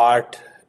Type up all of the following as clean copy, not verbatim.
8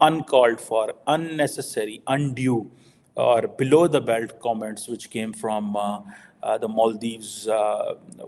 uncalled for, unnecessary, undue, or below the belt comments which came from the Maldives,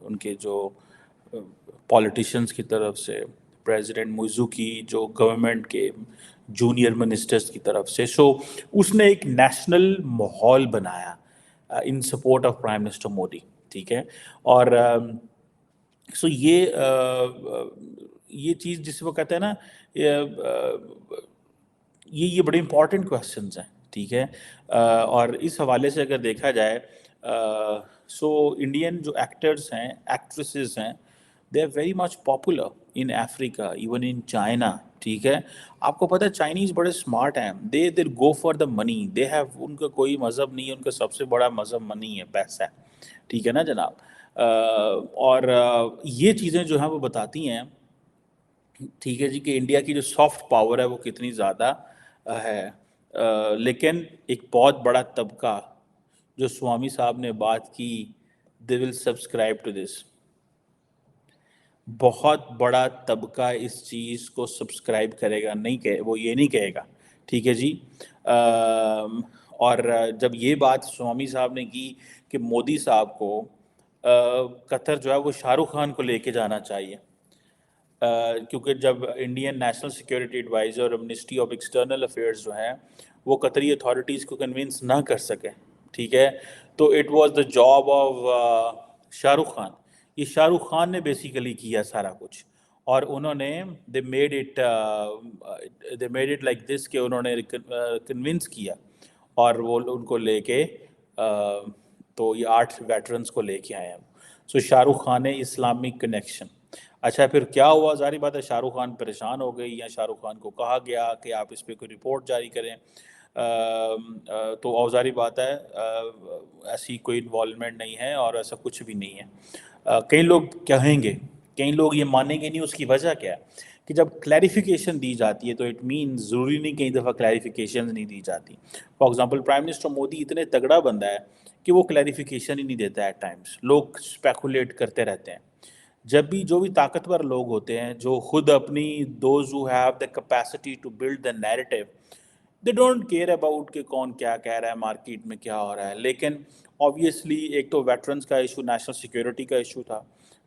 ان کے جو politicians کی طرف سے، پریزیڈنٹ موزو کی جو گورنمنٹ کے جونیئر منسٹرز کی طرف سے. سو اس نے ایک نیشنل ماحول بنایا in support of prime minister Modi. ٹھیک ہے. اور سو یہ چیز جس وہ کہتے ہیں نا، یہ بڑے امپورٹنٹ کویسچنز ہیں. ٹھیک ہے. اور اس حوالے سے اگر دیکھا جائے سو انڈین جو ایکٹرز ہیں، ایکٹریسز ہیں، they are very much popular in Africa, even in China. ٹھیک ہے. آپ کو پتہ ہے چائنیز بڑے اسمارٹ ہیں. دے go for the money. They have, ان کا کوئی مذہب نہیں ہے، ان کا سب سے بڑا مذہب منی ہے، پیسہ ہے. ٹھیک ہے نا جناب. اور یہ چیزیں جو ہیں وہ بتاتی ہیں، ٹھیک ہے جی، کہ انڈیا کی جو سافٹ پاور ہے وہ کتنی زیادہ ہے. لیکن ایک بہت بڑا طبقہ جو سوامی صاحب نے بات کی، دے ول سبسکرائب ٹو دس. بہت بڑا طبقہ اس چیز کو سبسکرائب کرے گا، نہیں کہ وہ یہ نہیں کہے گا. ٹھیک ہے جی. اور جب یہ بات سوامی صاحب نے کی کہ مودی صاحب کو قطر جو ہے وہ شاہ رخ خان کو لے کے جانا چاہیے، کیونکہ جب انڈین نیشنل سیکیورٹی ایڈوائزر اور منسٹری آف ایکسٹرنل افیئرز جو ہیں وہ قطری اتھارٹیز کو کنونس نہ کر سکے. ٹھیک ہے. تو it was the job of Shah Rukh Khan. یہ شاہ رخ خان نے بیسیکلی کیا سارا کچھ، اور انہوں نے they made it like this کہ انہوں نے کنونس کیا، اور وہ ان کو لے کے تو یہ 8 ویٹرنس کو لے کے آئے ہیں. سو شاہ رخ خان اسلامک کنیکشن. اچھا پھر کیا ہوا؟ ظاہری بات ہے شاہ رخ خان پریشان ہو گئی، یا شاہ رخ خان کو کہا گیا کہ آپ اس پہ کوئی رپورٹ جاری کریں. تو اوزاری بات ہے ایسی کوئی انوالومنٹ نہیں ہے اور ایسا کچھ بھی نہیں ہے. کئی لوگ کہیں گے، کئی لوگ یہ مانیں گے نہیں. اس کی وجہ کیا ہے کہ جب کلیریفیکیشن دی جاتی ہے تو اٹ مینز ضروری نہیں کئی دفعہ کلیریفیکیشن نہیں دی جاتی. For example prime minister Modi اتنے تگڑا بندہ ہے کہ وہ کلیریفیکیشن ہی نہیں دیتا. ایٹ ٹائمس لوگ اسپیکولیٹ کرتے رہتے ہیں. جب بھی جو بھی طاقتور لوگ ہوتے ہیں جو خود اپنی those who have the capacity to build the narrative, they don't care about کہ کون کیا کہہ رہا ہے، مارکیٹ میں کیا ہو رہا ہے. لیکن آبویسلی ایک تو ویٹرنس کا ایشو، نیشنل سیکیورٹی کا ایشو تھا،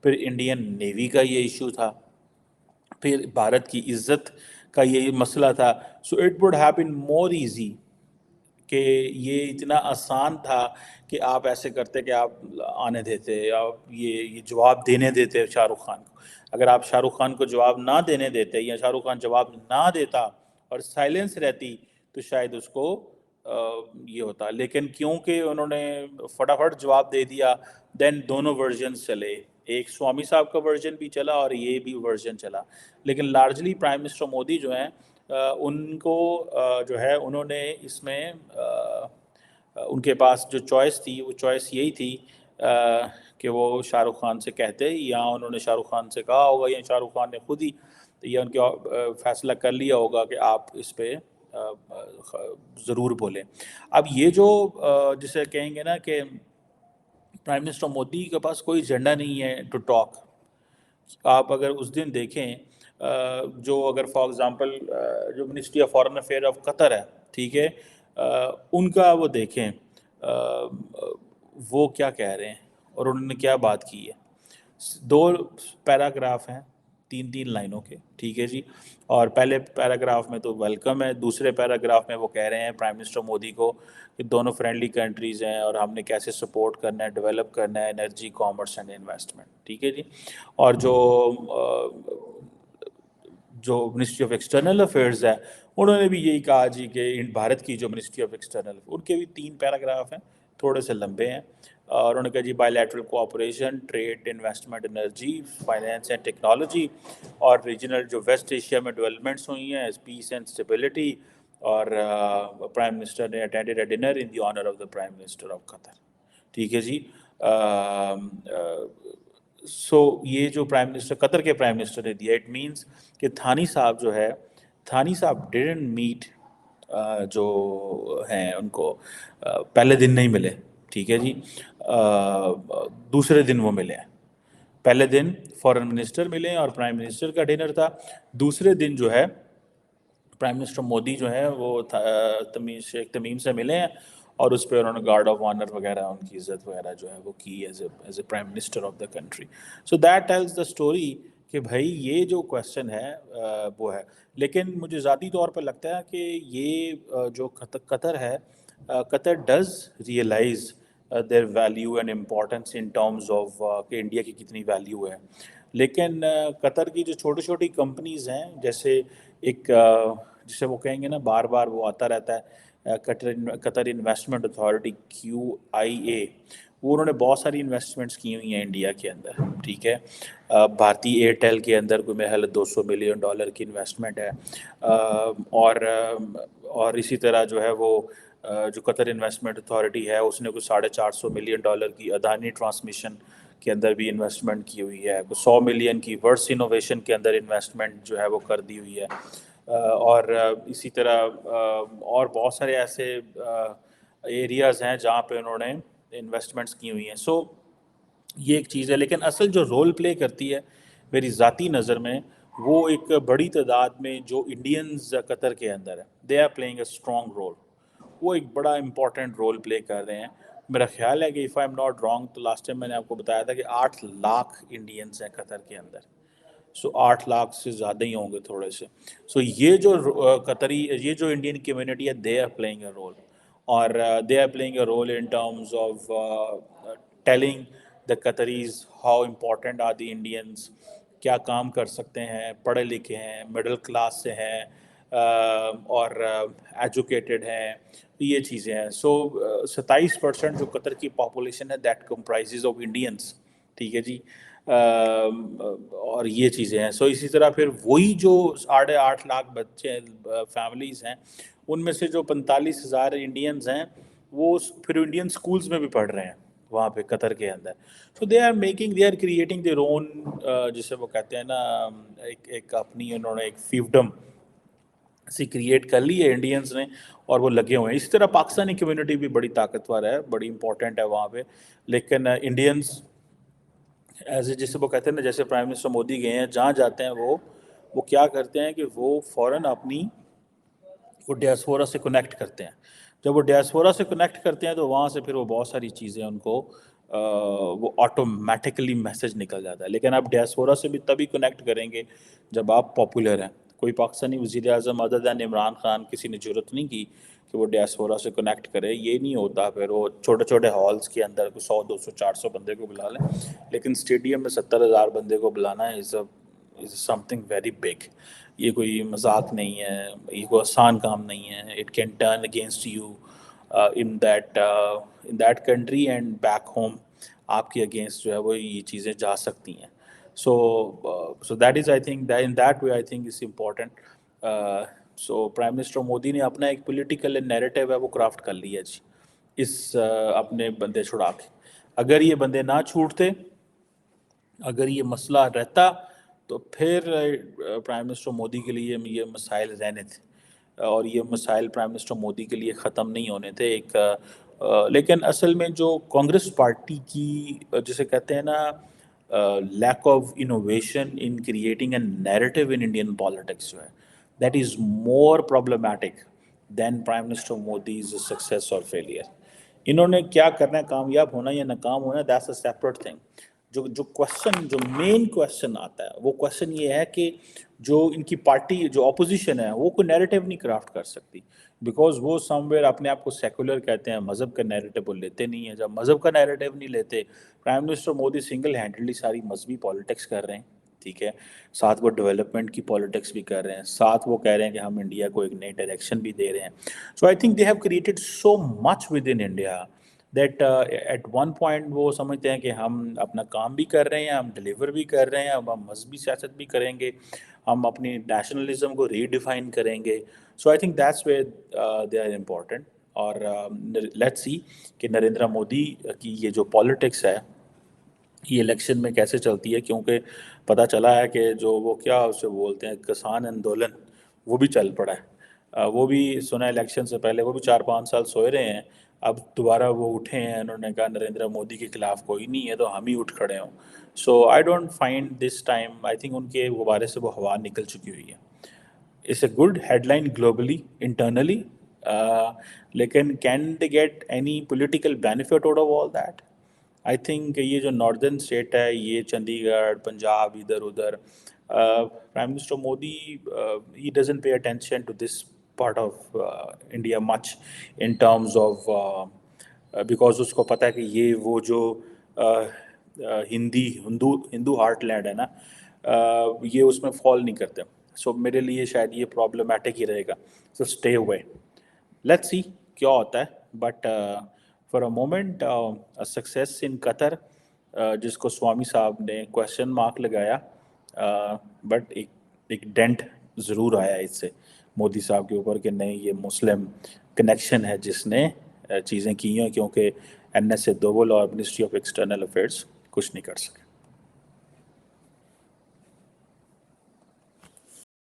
پھر انڈین نیوی کا یہ ایشو تھا، پھر بھارت کی عزت کا یہ مسئلہ تھا. So it would have been more easy کہ یہ اتنا آسان تھا کہ آپ ایسے کرتے کہ آپ آنے دیتے، آپ یہ جواب دینے دیتے شاہ رخ خان کو. اگر آپ شاہ رخ خان کو جواب نہ دینے دیتے، یا شاہ رخ خان جواب نہ دیتا اور سائلنس رہتی، تو شاید اس کو یہ ہوتا. لیکن کیونکہ انہوں نے فٹافٹ جواب دے دیا، دین دونوں ورژنز چلے. ایک سوامی صاحب کا ورژن بھی چلا اور یہ بھی ورژن چلا. لیکن لارجلی پرائم منسٹر مودی جو ہیں ان کو جو ہے انہوں نے اس میں ان کے پاس جو چوائس تھی وہ چوائس یہی تھی کہ وہ شاہ رخ خان سے کہتے، یا انہوں نے شاہ رخ خان سے کہا ہوگا، یا شاہ رخ خان نے خود ہی یا ان کے فیصلہ کر لیا ہوگا کہ آپ اس پہ ضرور بولیں. اب یہ جو جسے کہیں گے نا کہ پرائم منسٹر مودی کے پاس کوئی ایجنڈا نہیں ہے ٹو ٹاک. آپ اگر اس دن دیکھیں جو اگر فار ایگزامپل جو ministry of foreign affair of Qatar ہے، ٹھیک ہے، ان کا وہ دیکھیں وہ کیا کہہ رہے ہیں اور انہوں نے کیا بات کی ہے. 2 پیراگراف ہیں 3 لائنوں کے. ٹھیک ہے جی. اور پہلے پیراگراف میں تو ویلکم ہے، دوسرے پیراگراف میں وہ کہہ رہے ہیں پرائم منسٹر مودی کو کہ دونوں فرینڈلی کنٹریز ہیں اور ہم نے کیسے سپورٹ کرنا ہے، ڈیولپ کرنا ہے انرجی، کامرس اینڈ انویسٹمنٹ. ٹھیک ہے جی. اور جو منسٹری آف ایکسٹرنل افیئرز ہے انہوں نے بھی یہی کہا جی کہ بھارت کی جو منسٹری آف ایکسٹرنل، ان کے بھی 3 پیراگراف ہیں، تھوڑے سے لمبے ہیں. اور انہوں نے کہا جی bilateral cooperation, trade, investment, energy, finance and technology, اور ریجنل جو ویسٹ ایشیا میں ڈیولپمنٹس ہوئی ہیں، پیس اینڈ اسٹیبلٹی. اور پرائم منسٹر نے attended a dinner in the honour of the prime minister of Qatar. ٹھیک ہے جی. سو یہ جو پرائم منسٹر قطر کے پرائم منسٹر نے دیا، اٹ مینس کہ تھانی صاحب جو ہے، تھانی صاحب ڈیڈنٹ میٹ جو ہیں ان کو پہلے دن نہیں ملے. ٹھیک ہے جی. دوسرے دن وہ ملے ہیں. پہلے دن فارن منسٹر ملے اور پرائم منسٹر کا ڈنر تھا. دوسرے دن جو ہے پرائم منسٹر مودی جو ہے وہ شیخ تمیم سے ملے ہیں اور اس پہ انہوں نے گارڈ آف آنر وغیرہ ان کی عزت وغیرہ جو ہے وہ کی as a prime minister of the country. So that tells the story کہ بھائی یہ جو کویشچن ہے وہ ہے. لیکن مجھے ذاتی طور پہ لگتا ہے کہ یہ جو قطر ہے, Qatar does realise their value and importance in terms of کہ انڈیا کی کتنی ویلیو ہے. لیکن قطر کی جو چھوٹی چھوٹی کمپنیز ہیں, جیسے ایک جسے وہ کہیں گے نا بار بار وہ آتا رہتا ہے قطر انویسٹمنٹ اتھارٹی QIA, وہ انہوں نے بہت ساری انویسٹمنٹس کی ہوئی ہیں انڈیا کے اندر, ٹھیک ہے. بھارتی ایئرٹیل کے اندر کوئی میرے خیال $200 ملین کی انویسٹمنٹ ہے, اور اسی طرح جو ہے وہ جو قطر انویسٹمنٹ اتھارٹی ہے اس نے کوئی $450 ملین کی اڈانی ٹرانسمیشن کے اندر بھی انویسٹمنٹ کی ہوئی ہے, کوئی 100 ملین کی ورس انوویشن کے اندر انویسٹمنٹ جو ہے وہ کر دی ہوئی ہے, اور اسی طرح اور بہت سارے ایسے ایریاز ہیں جہاں پہ انہوں نے انویسٹمنٹس کی ہوئی ہیں. سو یہ ایک چیز ہے. لیکن اصل جو رول پلے کرتی ہے میری ذاتی نظر میں, وہ ایک بڑی تعداد میں جو انڈینز قطر کے اندر ہے, they are playing a strong role, وہ ایک بڑا امپورٹنٹ رول پلے کر رہے ہیں. میرا خیال ہے کہ if I am not wrong, تو لاسٹ ٹائم میں نے آپ کو بتایا تھا کہ 8 لاکھ انڈینز ہیں قطر کے اندر. سو 8 لاکھ سے زیادہ ہی ہوں گے تھوڑے سے. سو یہ جو یہ جو انڈین کمیونٹی ہے, they are playing a role, اور they are playing a role in terms of telling the Qataris how important are the Indians, کیا کام کر سکتے ہیں, پڑھے لکھے ہیں, مڈل کلاس سے ہیں, اور ایجوکیٹڈ ہیں, یہ چیزیں ہیں. سو 27% جو قطر کی پاپولیشن ہے دیٹ کمپرائزز آف انڈینس, ٹھیک ہے جی, اور یہ چیزیں ہیں. سو اسی طرح پھر وہی جو 8.5 لاکھ بچے فیملیز ہیں, ان میں سے جو 45,000 انڈینز ہیں وہ پھر انڈین اسکولز میں بھی پڑھ رہے ہیں وہاں پہ قطر کے اندر. So they are creating their own, جسے وہ کہتے ہیں نا ایک اپنی انہوں نے ایک فیوڈم سی کریٹ کر لی ہے انڈینز نے, اور وہ لگے ہوئے ہیں. اسی طرح پاکستانی کمیونٹی بھی بڑی طاقتور ہے, بڑی امپورٹنٹ ہے وہاں پہ. لیکن انڈینز ایز اے جسے وہ کہتے ہیں نا, جیسے پرائم منسٹر مودی گئے ہیں جہاں جاتے ہیں وہ کیا کرتے ہیں کہ وہ فوراً اپنی وہ ڈیاسپورا سے کنیکٹ کرتے ہیں. جب وہ ڈیاسپورا سے کنیکٹ کرتے ہیں تو وہاں سے پھر وہ بہت ساری چیزیں ان کو وہ آٹومیٹکلی میسج نکل جاتا ہے. لیکن آپ ڈیاسپورا سے بھی تبھی کنیکٹ کریں گے جب آپ پاپولر ہیں. کوئی پاکستانی وزیر اعظم ادر دین عمران خان کسی نے ضرورت نہیں کی کہ وہ ڈیاسپورا سے کنیکٹ کرے, یہ نہیں ہوتا. پھر وہ چھوٹے چھوٹے ہالز کے اندر 100 200 400 بندے کو بلا لیں, لیکن اسٹیڈیم میں 70,000 بندے کو بلانا از سم تھنگ ویری بگ. یہ کوئی مذاق نہیں ہے, یہ کوئی آسان کام نہیں ہے. It can turn against you in that country and back home, آپ کے اگینسٹ جو ہے وہ یہ چیزیں جا سکتی ہیں. So that is I think in that way I think is important. So prime minister Modi نے اپنا ایک پولیٹیکل نیریٹو ہے وہ کرافٹ کر لیا جی, اس اپنے بندے چھڑا کے. اگر یہ بندے نہ چھوٹتے, اگر یہ مسئلہ رہتا, تو پھر پرائم منسٹر مودی کے لیے یہ مسائل رہنے تھے, اور یہ مسائل پرائم منسٹر مودی کے لیے ختم نہیں ہونے تھے. لیکن اصل میں جو کانگریس پارٹی کی جسے کہتے ہیں نا lack of innovation in creating a narrative in Indian politics جو ہے, that is more problematic than prime minister Modi's success اور فیلئر. انہوں نے کیا کرنا ہے, کامیاب ہونا یا ناکام ہونا, دیٹس اے سیپریٹ تھنگ. جو کوشچن, جو مین کوشچن آتا ہے وہ کوشچن یہ ہے کہ جو ان کی پارٹی جو اپوزیشن ہے وہ کوئی نیریٹو نہیں کرافٹ کر سکتی, بیکاز وہ سم ویئر اپنے آپ کو سیکولر کہتے ہیں, مذہب کا نیریٹو وہ لیتے نہیں ہیں. جب مذہب کا نیریٹو نہیں لیتے, پرائم منسٹر مودی سنگل ہینڈلی ساری مذہبی پالیٹکس کر رہے ہیں, ٹھیک ہے, ساتھ وہ ڈیولپمنٹ کی پالیٹکس بھی کر رہے ہیں, ساتھ وہ کہہ رہے ہیں کہ ہم انڈیا کو ایک نئی ڈائریکشن بھی دے رہے ہیں. So I think they have created so much with in India that at one point وہ سمجھتے ہیں کہ ہم اپنا کام بھی کر رہے ہیں, ہم ڈلیور بھی کر رہے ہیں, اب ہم مذہبی سیاست بھی کریں گے, ہم اپنی نیشنلزم کو ری ڈیفائن کریں گے. So I think that's way they are important. اور لیٹس سی کہ نریندر مودی کی یہ جو پالیٹکس ہے یہ الیکشن میں کیسے چلتی ہے, کیونکہ پتہ چلا ہے کہ جو وہ کیا اسے بولتے ہیں کسان آندولن, وہ بھی چل پڑا ہے. وہ بھی سنا الیکشن سے پہلے وہ بھی 4-5 سال سوئے رہے ہیں, اب دوبارہ وہ اٹھے ہیں, انہوں نے کہا نریندر مودی کے خلاف کوئی نہیں ہے تو ہم ہی اٹھ کھڑے ہوں. So I don't find this time, I think ان کے غبارے سے وہ ہوا نکل چکی ہوئی ہے. It's a good headline globally internally, لیکن can they get any political benefit out of all that? I think یہ جو ناردرن اسٹیٹ ہے، یہ چندی گڑھ، پنجاب، ادھر ادھر، prime minister Modi he doesn't pay attention to this part of India much in terms of, because اس کو پتہ ہے کہ یہ وہ جو ہندو ہارٹ لینڈ ہے نا، یہ اس میں فال نہیں کرتے. سو میرے لیے شاید یہ پرابلمٹک ہی رہے گا. سو اسٹے ہوئے، لیٹس سی کیا ہوتا ہے. But for a moment success in Qatar, جس کو سوامی صاحب نے کویشچن مارک لگایا، بٹ ایک ڈینٹ ضرور آیا اس سے مودی صاحب کے اوپر کہ نہیں، یہ مسلم کنیکشن ہے جس نے چیزیں کی ہیں، کیونکہ این ایس اے دوبل اور منسٹری آف ایکسٹرنل افیئرس کچھ نہیں کر سکے.